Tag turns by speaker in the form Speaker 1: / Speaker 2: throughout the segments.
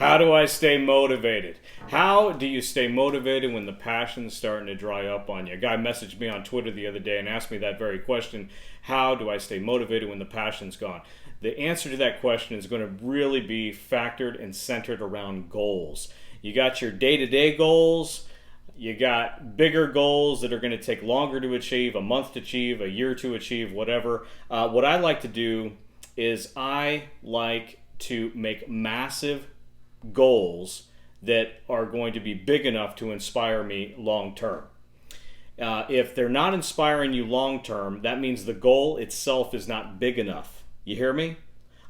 Speaker 1: How do I stay motivated? How do you stay motivated when the passion's starting to dry up on you? A guy messaged me on Twitter the other day and asked me that very question. How do I stay motivated when the passion's gone? The answer to that question is going to really be factored and centered around goals. You got your day-to-day goals. You got bigger goals that are going to take longer to achieve, a month to achieve, a year to achieve, whatever. What I like to do is I like to make massive goals that are going to be big enough to inspire me long term. If they're not inspiring you long term, that means the goal itself is not big enough. You hear me?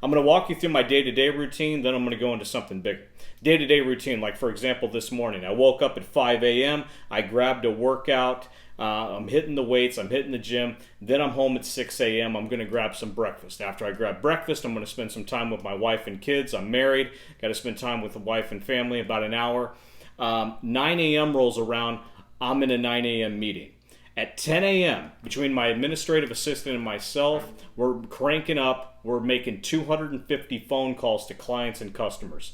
Speaker 1: I'm going to walk you through my day-to-day routine, then I'm going to go into something bigger. Day-to-day routine, like for example this morning, I woke up at 5 a.m., I grabbed a workout, I'm hitting the weights, I'm hitting the gym, then I'm home at 6 a.m., I'm going to grab some breakfast. After I grab breakfast, I'm going to spend some time with my wife and kids. I'm married, got to spend time with the wife and family, about an hour. 9 a.m. rolls around, I'm in a 9 a.m. meeting. At 10 a.m., between my administrative assistant and myself, we're cranking up. We're making 250 phone calls to clients and customers.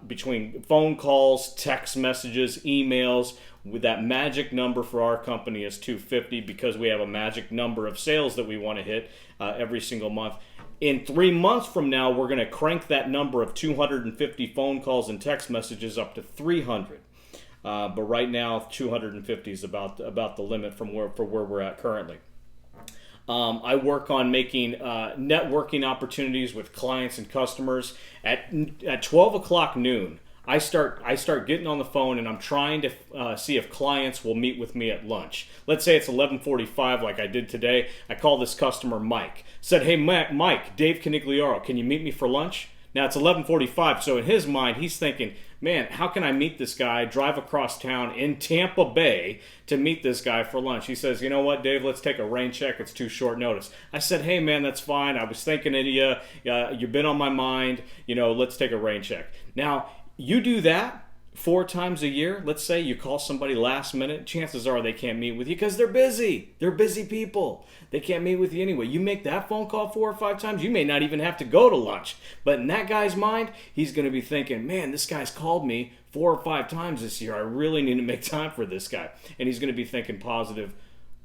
Speaker 1: Between phone calls, text messages, emails, with that magic number for our company is 250 because we have a magic number of sales that we want to hit every single month. In 3 months from now, we're going to crank that number of 250 phone calls and text messages up to 300. But right now, 250 is about the limit for where we're at currently. I work on making networking opportunities with clients and customers. At 12 o'clock noon, I start getting on the phone and I'm trying to see if clients will meet with me at lunch. Let's say it's 11:45 like I did today. I call this customer Mike. Said, hey Mike, Dave Canigliaro, can you meet me for lunch? Now it's 11:45, so in his mind he's thinking, man, how can I meet this guy, drive across town in Tampa Bay to meet this guy for lunch? He says, you know what, Dave, let's take a rain check. It's too short notice. I said, hey, man, that's fine. I was thinking of you. You've been on my mind. Let's take a rain check. Now, you do that 4 times a year. Let's say you call somebody last minute. Chances are they can't meet with you because they're busy. They're busy people. They can't meet with you anyway. You make that phone call 4 or 5 times, you may not even have to go to lunch. But in that guy's mind, he's going to be thinking, man, this guy's called me 4 or 5 times this year. I really need to make time for this guy. And he's going to be thinking positive,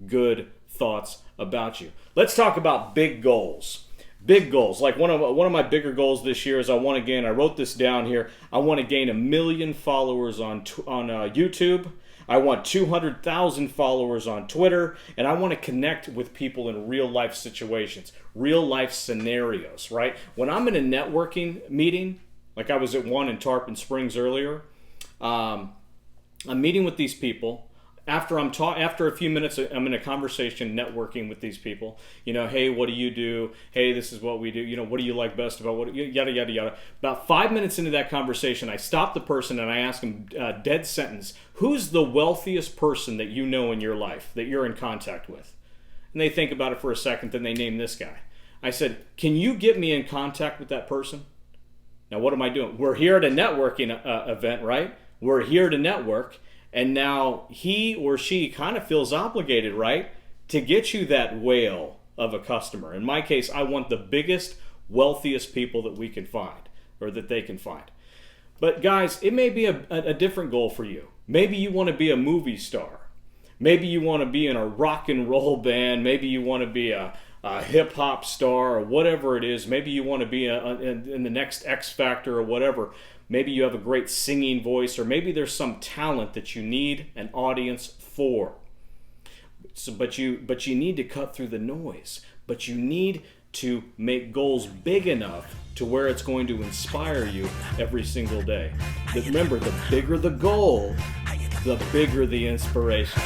Speaker 1: good thoughts about you. Let's talk about big goals. Big goals. Like one of my bigger goals this year is I wrote this down here, I want to gain 1 million followers on YouTube. I want 200,000 followers on Twitter, and I want to connect with people in real life situations, real life scenarios, right? When I'm in a networking meeting, like I was at one in Tarpon Springs earlier, I'm meeting with these people. After a few minutes, I'm in a conversation networking with these people. Hey, what do you do? Hey, this is what we do. What do you like best about what? Yada, yada, yada. About 5 minutes into that conversation, I stop the person and I ask them, dead sentence, who's the wealthiest person that you know in your life that you're in contact with? And they think about it for a second, then they name this guy. I said, can you get me in contact with that person? Now, what am I doing? We're here at a networking event, right? We're here to network. And now he or she kind of feels obligated, right, to get you that whale of a customer. In my case, I want the biggest, wealthiest people that we can find, or that they can find. But guys, it may be a different goal for you. Maybe you want to be a movie star. Maybe you want to be in a rock and roll band. Maybe you want to be a hip-hop star or whatever it is. Maybe you want to be in the next X Factor or whatever. Maybe you have a great singing voice, or maybe there's some talent that you need an audience for. But you need to cut through the noise. But you need to make goals big enough to where it's going to inspire you every single day. Remember, the bigger the goal, the bigger the inspiration.